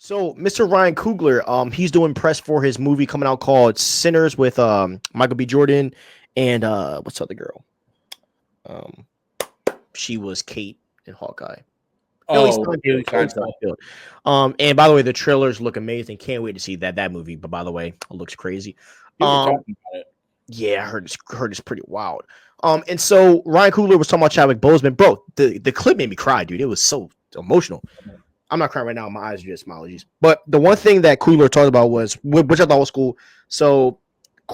So, Mr. Ryan Coogler, he's doing press for his movie coming out called Sinners with Michael B. Jordan and what's the other girl? Um, she was Kate in Hawkeye. Haley Steinfeld. Haley Steinfeld. And by the way, the trailers look amazing. Can't wait to see that movie. But by the way, it looks crazy. You were talking about it. Yeah, I heard it's pretty wild. And so Ryan Coogler was talking about Chadwick Boseman, bro. The clip made me cry, dude. It was so emotional. I'm not crying right now. My eyes are just apologies. But the one thing that Coogler talked about was, which I thought was cool. So,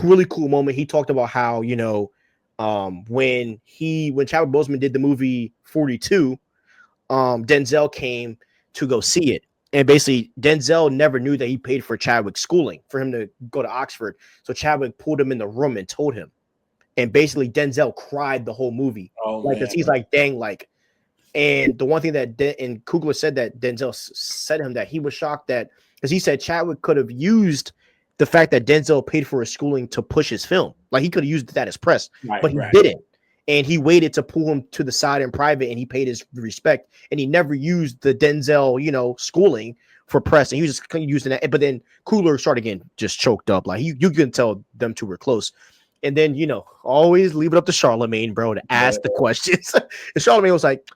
really cool moment. He talked about how, when Chadwick Boseman did the movie 42, Denzel came to go see it. And basically, Denzel never knew that he paid for Chadwick's schooling for him to go to Oxford. So Chadwick pulled him in the room and told him. And basically, Denzel cried the whole movie. Because he's like, dang, like. And the one thing that and Coogler said that Denzel said to him that he was shocked that because he said Chadwick could have used the fact that Denzel paid for his schooling to push his film. Like he could have used that as press, but he didn't. And he waited to pull him to the side in private and he paid his respect. And he never used the Denzel, schooling for press. And he was just using that. But then Coogler started getting just choked up. Like you can tell them two were close. And then, always leave it up to Charlemagne, bro, to ask the questions. And Charlemagne was like,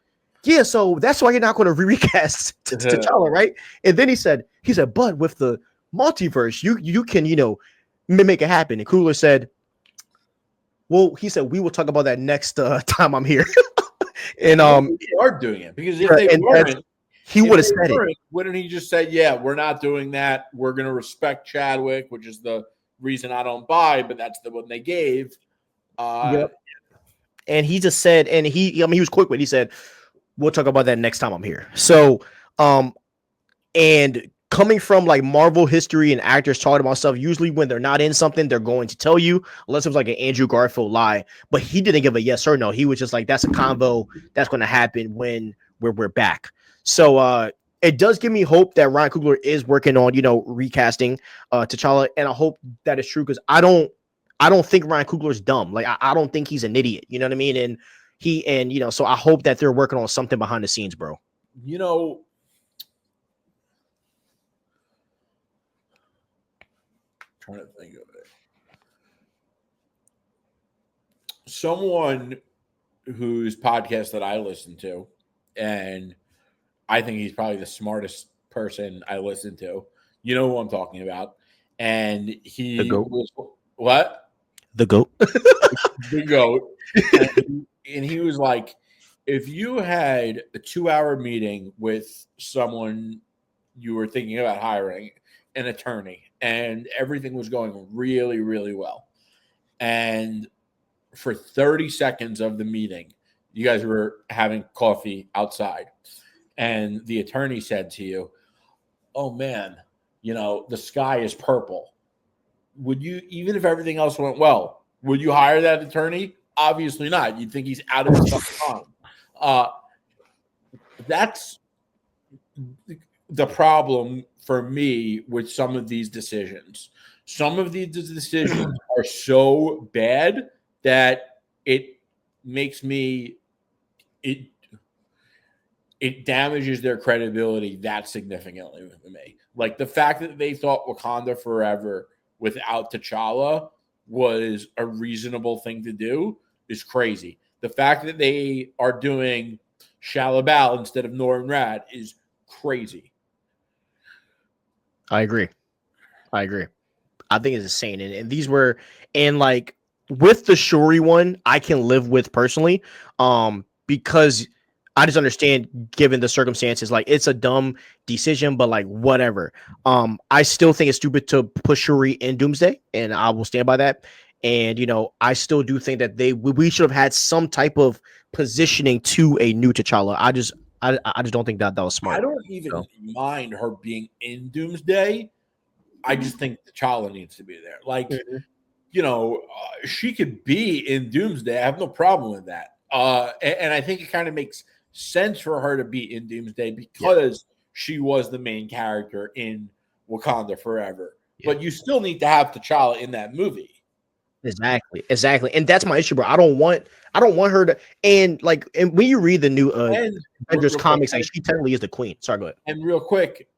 yeah, so that's why you're not going to recast T'Challa, right? And then he said, but with the multiverse, you can, make it happen. And Coogler said, well, he said, we will talk about that next time I'm here. And they are doing it because if they weren't, he would have said it. Wouldn't he just say, yeah, we're not doing that. We're going to respect Chadwick, which is the reason I don't buy, but that's the one they gave. Yep. And he just said, and he was quick with it. He said, we'll talk about that next time I'm here. So, and coming from like Marvel history and actors talking about stuff, usually when they're not in something, they're going to tell you, unless it was like an Andrew Garfield lie. But he didn't give a yes or no. He was just like, that's a convo that's going to happen when we're back. So, it does give me hope that Ryan Coogler is working on, recasting T'Challa, and I hope that is true because I don't think Ryan Coogler's dumb. Like I don't think he's an idiot. You know what I mean? And so I hope that they're working on something behind the scenes, bro. Trying to think of it. Someone whose podcast that I listen to, and I think he's probably the smartest person I listen to. You know who I'm talking about. And he was what? The GOAT. The GOAT. And he was like, if you had a 2-hour meeting with someone you were thinking about hiring, an attorney, and everything was going really, really well, and for 30 seconds of the meeting, you guys were having coffee outside, and the attorney said to you, oh, man, the sky is purple. Would you, even if everything else went well, would you hire that attorney? Obviously not. You'd think he's out of his fucking mind. That's the problem for me with some of these decisions. Some of these decisions are so bad that it makes me it damages their credibility that significantly with me. Like the fact that they thought Wakanda Forever without T'Challa was a reasonable thing to do is crazy. The fact that they are doing Shalabal instead of Norrin Rad is crazy. I agree. I think it's insane. And these were, and like with the Shuri one, I can live with personally, because I just understand given the circumstances, like it's a dumb decision, but like whatever. I still think it's stupid to push Shuri in Doomsday, and I will stand by that. And I still do think that we should have had some type of positioning to a new T'Challa. I just don't think that was smart. I don't even mind her being in Doomsday. I just think T'Challa needs to be there. Like, she could be in Doomsday. I have no problem with that. And I think it kind of makes sense for her to be in Doomsday because she was the main character in Wakanda Forever. Yeah. But you still need to have T'Challa in that movie. Exactly. And that's my issue, bro. I don't want her to, and when you read the new Avengers comics, like she technically is the queen. Sorry, go ahead. And real quick,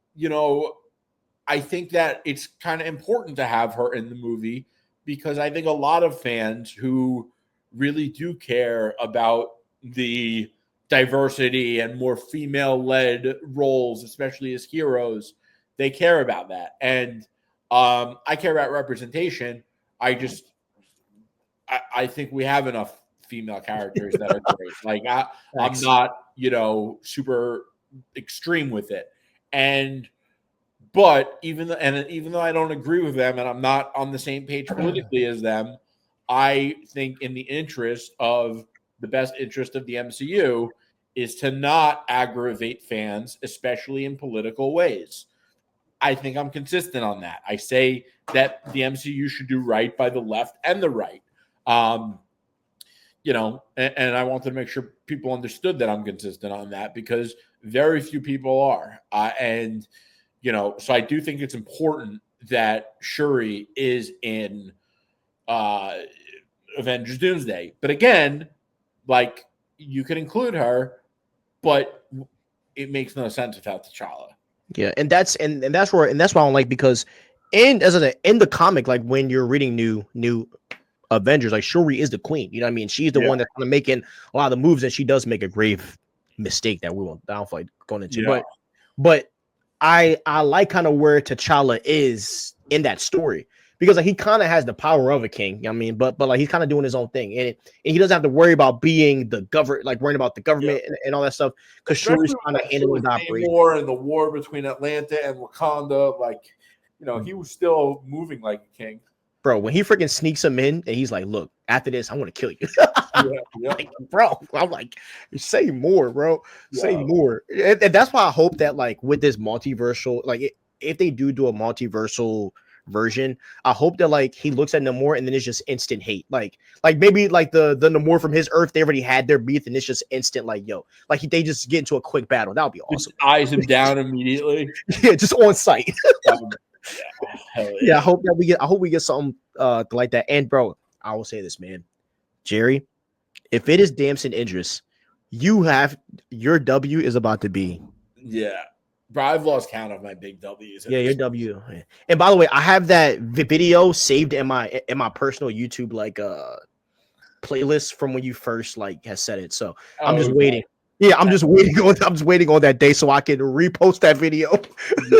I think that it's kind of important to have her in the movie because I think a lot of fans who really do care about the diversity and more female-led roles, especially as heroes, they care about that. And I care about representation. I think we have enough female characters that are great. Like I'm not, super extreme with it. But even though I don't agree with them and I'm not on the same page politically as them, I think in the interest of the best interest of the MCU is to not aggravate fans, especially in political ways. I think I'm consistent on that. I say that the MCU should do right by the left and the right. And I wanted to make sure people understood that I'm consistent on that because very few people are. So I do think it's important that Shuri is in Avengers Doomsday. But again, like you can include her, but it makes no sense without T'Challa. Yeah, and that's why I don't like because in the comic, like when you're reading new Avengers, like Shuri is the queen. You know what I mean? She's the one that's kind of making a lot of the moves, and she does make a grave mistake that we won't downfight going into. Yeah. But I like kind of where T'Challa is in that story because like he kind of has the power of a king. You know what I mean? But like he's kind of doing his own thing, and he doesn't have to worry about being the government, like worrying about the government and all that stuff. Because Shuri's kind of handling the operation. War and the war between Atlanta and Wakanda, like he was still moving like a king. Bro, when he freaking sneaks him in and he's like, look, after this, I want to kill you. Like, bro, I'm like, say more, bro. Say more. And that's why I hope that, like, with this multiversal, like, if they do a multiversal version, I hope that, like, he looks at Namor and then it's just instant hate. Like maybe, like, the Namor from his Earth, they already had their beef and it's just instant, like, yo. Like, they just get into a quick battle. That would be awesome. Just eyes him down immediately. Yeah, just on sight. Yeah, I hope we get something like that. And bro, I will say this, man, Jerry, if it is Damson Idris, your W is about to be. Yeah, bro, I've lost count of my big W's. Yeah, your W. And by the way, I have that video saved in my personal YouTube playlist from when you first has said it. So I'm just waiting. Yeah, I'm just waiting on that day so I can repost that video. Yeah.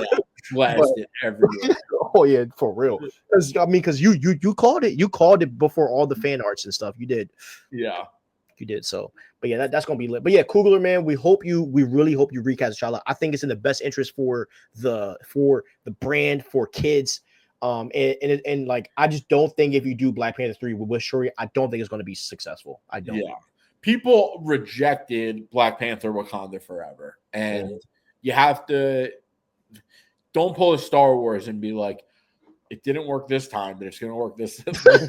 Blast it everywhere. Oh yeah, for real. Because you called it. You called it before all the fan arts and stuff. You did. Yeah, you did. So, but yeah, that's gonna be lit. But yeah, Coogler, man, we really hope you recast T'Challa. I think it's in the best interest for the brand, for kids. And like I just don't think if you do Black Panther 3 with Shuri, I don't think it's gonna be successful. I don't. Yeah, people rejected Black Panther Wakanda Forever, and you have to. Don't pull a Star Wars and be like, it didn't work this time, but it's going to work this time.